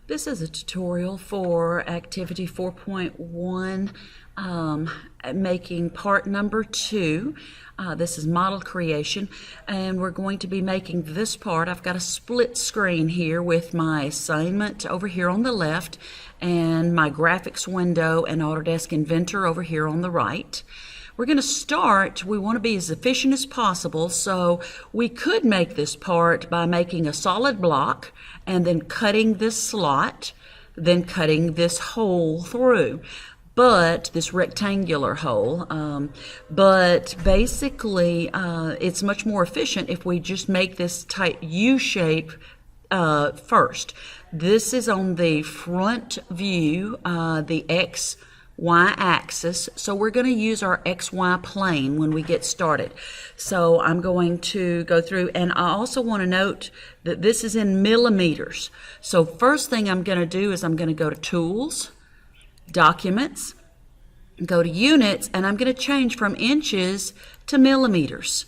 This is a tutorial for activity 4.1, making part number 2. This is model creation, and we're going to be making this part. I've got a split screen here with my assignment over here on the left and my graphics window and Autodesk Inventor over here on the right. We're going to start, we want to be as efficient as possible, so we could make this part by making a solid block and then cutting this slot, then cutting this hole through, but this rectangular hole. But basically, it's much more efficient if we just make this type U shape first. This is on the front view, the y-axis, so we're going to use our XY plane when we get started. So I'm going to go through, and I also want to note that this is in millimeters. So first thing I'm going to do is I'm going to go to Tools, Documents, go to Units, and I'm going to change from inches to millimeters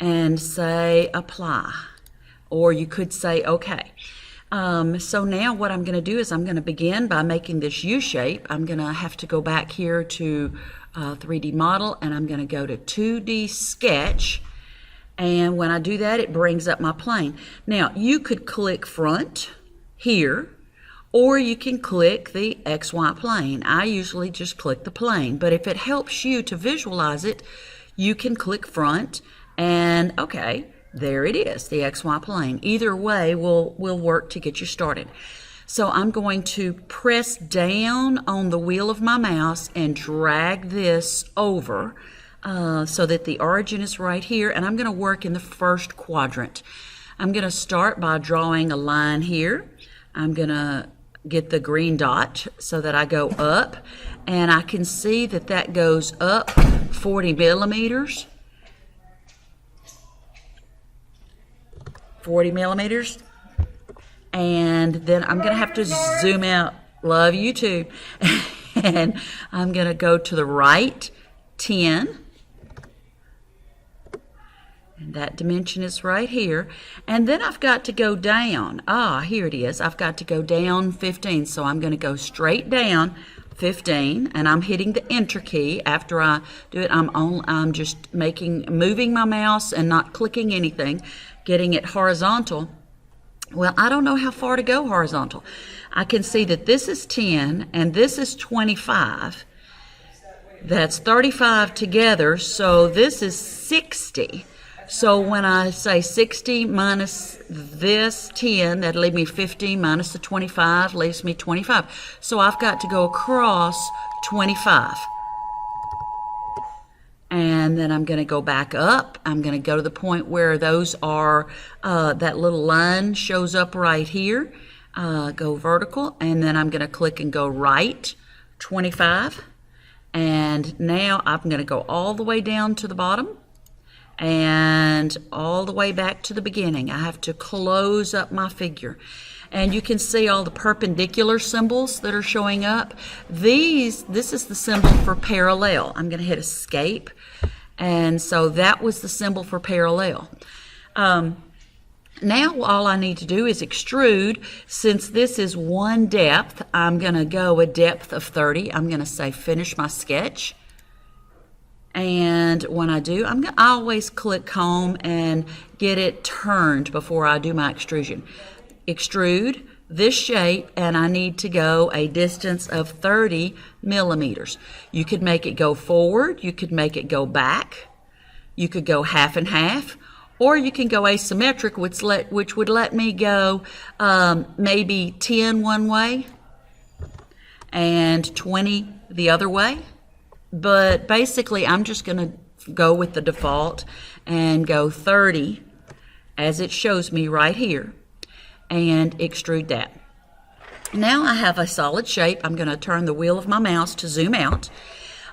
and say Apply, or you could say OK. So now what I'm going to do is I'm going to begin by making this U shape. I'm going to have to go back here to 3D Model, and I'm going to go to 2D Sketch, and when I do that it brings up my plane. Now you could click Front here, or you can click the XY plane. I usually just click the plane, but if it helps you to visualize it, you can click Front, and okay, there it is, the XY plane. Either way will work to get you started. So I'm going to press down on the wheel of my mouse and drag this over so that the origin is right here, and I'm going to work in the first quadrant. I'm going to start by drawing a line here. I'm going to get the green dot so that I go up, and I can see that that goes up 40 millimeters. 40 millimeters, and then I'm going to have to zoom out. Love you too. And I'm going to go to the right 10, and that dimension is right here, and then I've got to go down. Here it is. I've got to go down 15, so I'm going to go straight down 15, and I'm hitting the Enter key. After I do it, I'm just moving my mouse and not clicking anything, getting it horizontal. Well, I don't know how far to go horizontal. I can see that this is 10 and this is 25. That's 35 together, so this is 60. So when I say 60 minus this 10, that'll leave me 50, minus the 25 leaves me 25. So I've got to go across 25. And then I'm going to go back up. I'm going to go to the point where those are, that little line shows up right here. Go vertical, and then I'm going to click and go right 25. And now I'm going to go all the way down to the bottom and all the way back to the beginning. I have to close up my figure. And you can see all the perpendicular symbols that are showing up. This is the symbol for parallel. I'm going to hit Escape. And so that was the symbol for parallel. Now all I need to do is extrude. Since this is one depth, I'm going to go a depth of 30. I'm going to say Finish my sketch. And when I do, I always click Home and get it turned before I do my extrusion. Extrude this shape, and I need to go a distance of 30 millimeters. You could make it go forward, you could make it go back, you could go half and half, or you can go asymmetric, which would let me go maybe 10 one way and 20 the other way. But basically I'm just going to go with the default and go 30 as it shows me right here, and extrude that. Now I have a solid shape. I'm going to turn the wheel of my mouse to zoom out.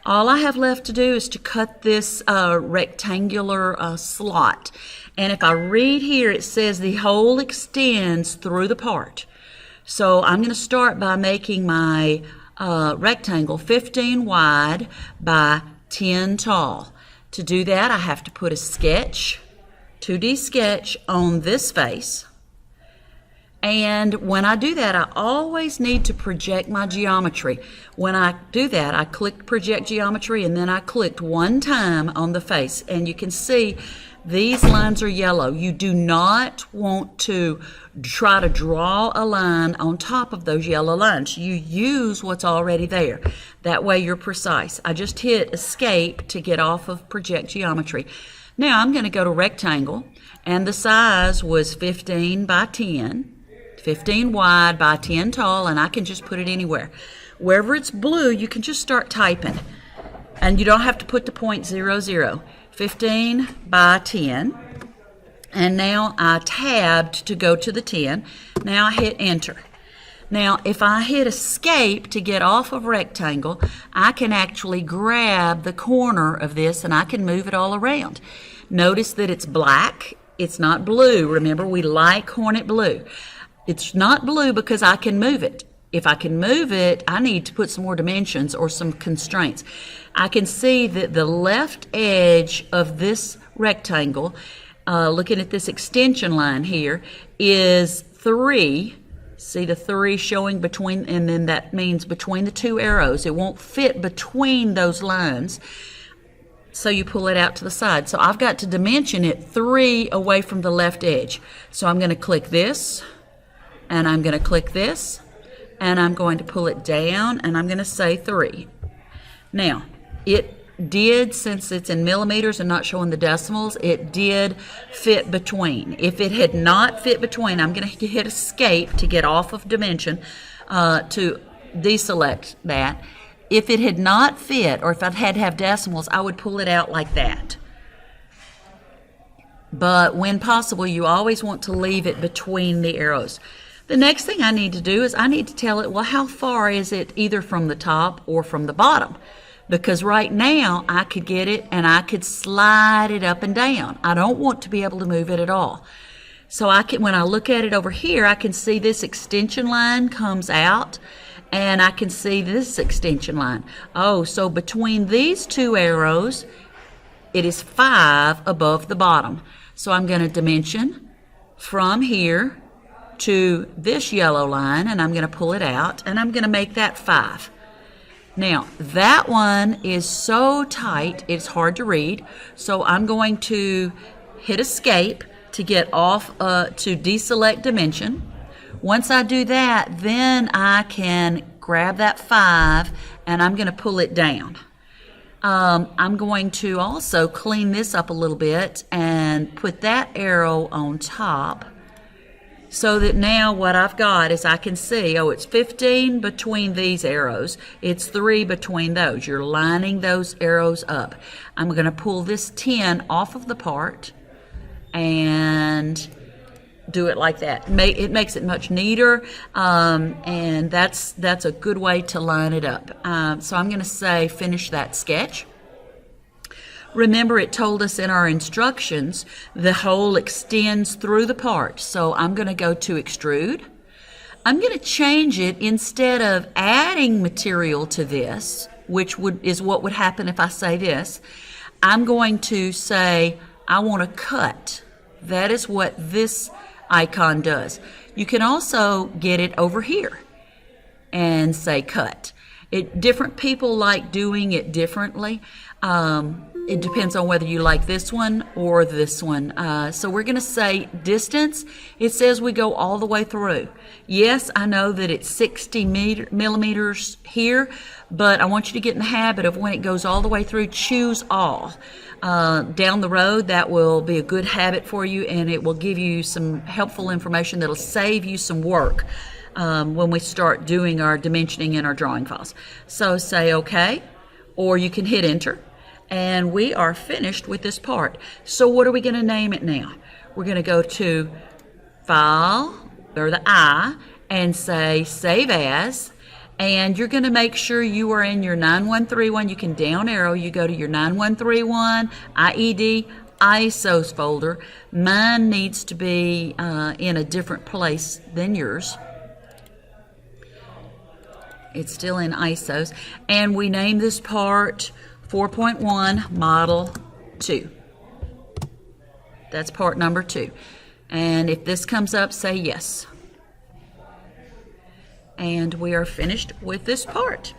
All I have left to do is to cut this rectangular slot. And if I read here, it says the hole extends through the part. So I'm going to start by making my rectangle 15 wide by 10 tall. To do that, I have to put a sketch, 2D sketch on this face. And when I do that, I always need to project my geometry. When I do that, I clicked project geometry, and then I clicked one time on the face. And you can see these lines are yellow. You do not want to try to draw a line on top of those yellow lines. You use what's already there. That way you're precise. I just hit escape to get off of project geometry. Now I'm going to go to rectangle, and the size was 15 by 10. 15 wide by 10 tall, and I can just put it anywhere. Wherever it's blue, you can just start typing. And you don't have to put the .00. 15 by 10. And now I tabbed to go to the 10. Now I hit enter. Now, if I hit escape to get off of rectangle, I can actually grab the corner of this and I can move it all around. Notice that it's black. It's not blue. Remember, we like Hornet blue. It's not blue because I can move it. If I can move it, I need to put some more dimensions or some constraints. I can see that the left edge of this rectangle, looking at this extension line here, is 3. See the 3 showing between, and then that means between the two arrows. It won't fit between those lines. So you pull it out to the side. So I've got to dimension it 3 away from the left edge. So I'm going to click this, and I'm going to click this, and I'm going to pull it down, and I'm going to say 3. Now, it did, since it's in millimeters and not showing the decimals, it did fit between. If it had not fit between, I'm going to hit escape to get off of dimension to deselect that. If it had not fit, or if I had to have decimals, I would pull it out like that. But when possible, you always want to leave it between the arrows. The next thing I need to do is I need to tell it, well, how far is it either from the top or from the bottom? Because right now I could get it and I could slide it up and down. I don't want to be able to move it at all. So I can, when I look at it over here, I can see this extension line comes out, and I can see this extension line. Oh, so between these two arrows, it is 5 above the bottom. So I'm going to dimension from here to this yellow line, and I'm going to pull it out, and I'm going to make that 5. Now, that one is so tight, it's hard to read, so I'm going to hit escape to get off, to deselect dimension. Once I do that, then I can grab that 5, and I'm going to pull it down. I'm going to also clean this up a little bit and put that arrow on top, so that now what I've got is I can see, oh, it's 15 between these arrows. It's 3 between those. You're lining those arrows up. I'm going to pull this 10 off of the part and do it like that. It makes it much neater, and that's a good way to line it up. So I'm going to say finish that sketch. Remember, it told us in our instructions the hole extends through the part. So I'm going to go to extrude. I'm going to change it, instead of adding material to this, which is what would happen if I say this. I'm going to say I want to cut. That is what this icon does. You can also get it over here and say cut. Different people like doing it differently. It depends on whether you like this one or this one. So we're going to say distance. It says we go all the way through. Yes, I know that it's 60 millimeters here, but I want you to get in the habit of when it goes all the way through, choose all. Down the road, that will be a good habit for you, and it will give you some helpful information that will save you some work when we start doing our dimensioning in our drawing files. So say OK, or you can hit enter. And we are finished with this part. So what are we going to name it now? We're going to go to File, or the I, and say Save As. And you're going to make sure you are in your 9131. You can down arrow. You go to your 9131, IED, ISOs folder. Mine needs to be in a different place than yours. It's still in ISOs. And we name this part 4.1 Model 2. That's part number 2. And if this comes up, say yes. And we are finished with this part.